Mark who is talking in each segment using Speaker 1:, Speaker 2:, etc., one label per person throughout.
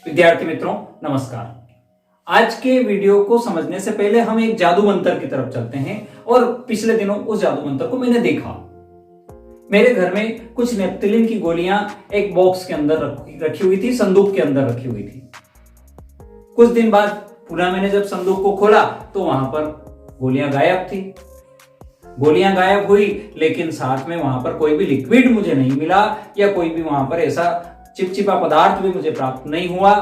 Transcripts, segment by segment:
Speaker 1: विद्यार्थी मित्रों नमस्कार। आज के वीडियो को समझने से पहले हम एक जादू मंत्र की तरफ चलते हैं और पिछले दिनों उस जादू मंत्र को मैंने देखा। मेरे घर में कुछ नेप्थिलिन की गोलियां एक बॉक्स के अंदर रखी हुई थी, संदूक के अंदर रखी हुई थी। कुछ दिन बाद पुनः मैंने जब संदूक को खोला तो वहां पर गोलियां गायब थी। गोलियां गायब हुई, लेकिन साथ में वहां पर कोई भी लिक्विड मुझे नहीं मिला या कोई भी वहां पर ऐसा चिपचिपा पदार्थ भी मुझे प्राप्त नहीं हुआ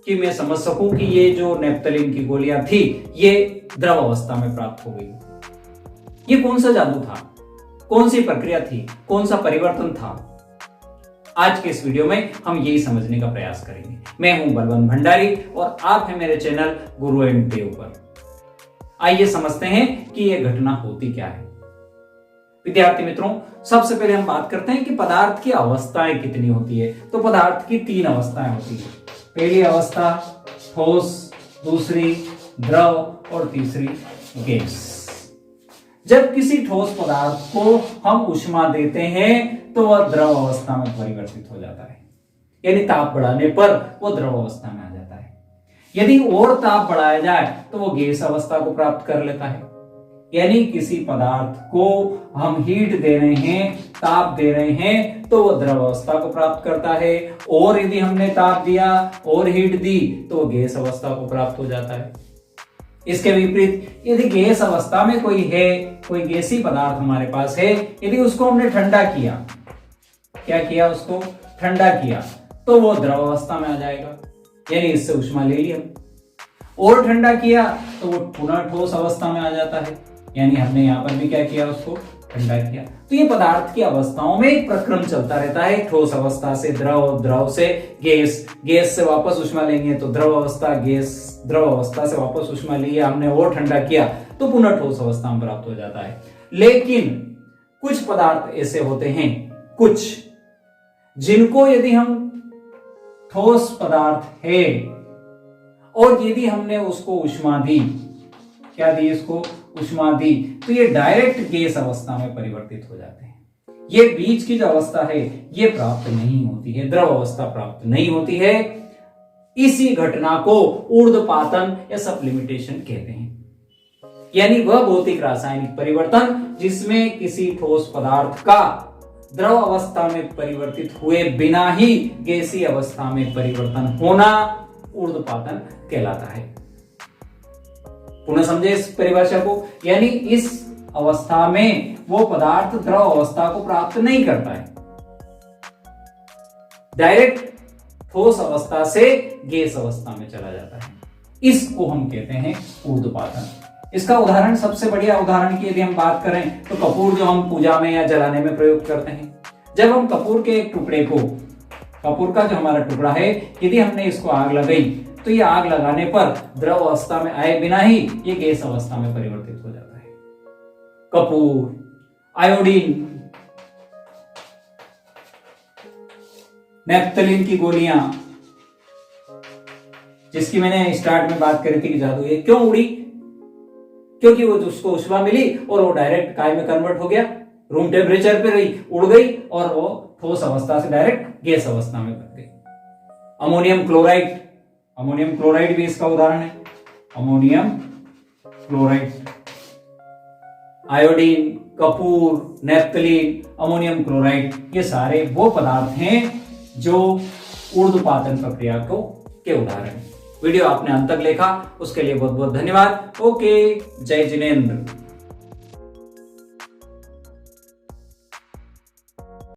Speaker 1: कि मैं समझ सकूं कि ये जो नेप्थिलिन की गोलियां थी ये द्रव अवस्था में प्राप्त हो गई। ये कौन सा जादू था, कौन सी प्रक्रिया थी, कौन सा परिवर्तन था? आज के इस वीडियो में हम यही समझने का प्रयास करेंगे। मैं हूं बलवंत भंडारी और आप हैं मेरे चैनल गुरु एंड देव पर। आइए समझते हैं कि यह घटना होती क्या है। विद्यार्थी मित्रों, सबसे पहले हम बात करते हैं कि पदार्थ की अवस्थाएं कितनी होती है। तो पदार्थ की 3 अवस्थाएं होती है। पहली अवस्था ठोस, दूसरी द्रव और तीसरी गैस। जब किसी ठोस पदार्थ को हम ऊष्मा देते हैं तो वह द्रव अवस्था में परिवर्तित हो जाता है, यानी ताप बढ़ाने पर वो द्रव अवस्था में आ जाता है। यदि और ताप बढ़ाया जाए तो वो गैस अवस्था को प्राप्त कर लेता है। यानी किसी पदार्थ को हम हीट दे रहे हैं, ताप दे रहे हैं तो वो द्रव अवस्था को प्राप्त करता है, और यदि हमने ताप दिया और हीट दी तो वो गैस अवस्था को प्राप्त हो जाता है। इसके विपरीत यदि गैस अवस्था में कोई गैसी पदार्थ हमारे पास है, यदि उसको हमने ठंडा किया, क्या किया, उसको ठंडा किया, तो वो द्रव अवस्था में आ जाएगा, यानी इससे ऊष्मा ले ली हम। और ठंडा किया तो वो पुनः ठोस अवस्था में आ जाता है, यानी हमने यहां पर भी क्या किया, उसको ठंडा किया। तो ये पदार्थ की अवस्थाओं में एक प्रक्रम चलता रहता है। ठोस अवस्था से द्रव, द्रव से गैस, गैस से वापस ऊष्मा लेंगे तो द्रव अवस्था, गैस, द्रव अवस्था से वापस ऊष्मा लिया हमने और ठंडा किया तो पुनः ठोस अवस्था में प्राप्त हो जाता है। लेकिन कुछ पदार्थ ऐसे होते हैं, कुछ जिनको यदि हम ठोस पदार्थ है और यदि हमने उसको ऊष्मा दी, क्या दी, इसको ऊष्मा दी, तो ये डायरेक्ट गैस अवस्था में परिवर्तित हो जाते हैं। ये बीच की जो अवस्था है ये प्राप्त नहीं होती है, द्रव अवस्था प्राप्त नहीं होती है। इसी घटना को ऊर्ध्वपातन या सब्लिमिटेशन कहते हैं। यानी वह भौतिक रासायनिक परिवर्तन जिसमें किसी ठोस पदार्थ का द्रव अवस्था में परिवर्तित हुए बिना ही गैसीय अवस्था में परिवर्तन होना ऊर्ध्वपातन कहलाता है। पुनः समझे इस परिभाषा को, यानी इस अवस्था में वो पदार्थ द्रव अवस्था को प्राप्त नहीं करता है, डायरेक्ट ठोस अवस्था से गैस अवस्था में चला जाता है। इसको हम कहते हैं ऊर्ध्वपातन। इसका उदाहरण, सबसे बढ़िया उदाहरण की यदि हम बात करें तो कपूर जो हम पूजा में या जलाने में प्रयोग करते हैं। जब हम कपूर के एक टुकड़े को, कपूर का जो हमारा टुकड़ा है, यदि हमने इसको आग लगाई तो ये आग लगाने पर द्रव अवस्था में आए बिना ही ये गैस अवस्था में परिवर्तित हो जाता है। कपूर, आयोडीन, नेप्थिलिन की गोलियां, जिसकी मैंने स्टार्ट में बात करी थी कि जादू ये क्यों उड़ी, क्योंकि वो उसको ऊष्मा मिली और वो डायरेक्ट काय में कन्वर्ट हो गया, रूम टेम्परेचर पे रही, उड़ गई और वो ठोस अवस्था से डायरेक्ट गैस अवस्था में बन गई। अमोनियम क्लोराइड, अमोनियम क्लोराइड भी इसका उदाहरण है। अमोनियम क्लोराइड, आयोडीन, कपूर, नेप्थिलिन, अमोनियम क्लोराइड, ये सारे वो पदार्थ हैं जो ऊर्ध्वपातन प्रक्रिया के उदाहरण हैं। वीडियो आपने अंत तक देखा उसके लिए बहुत बहुत धन्यवाद। ओके, जय जिनेंद्र।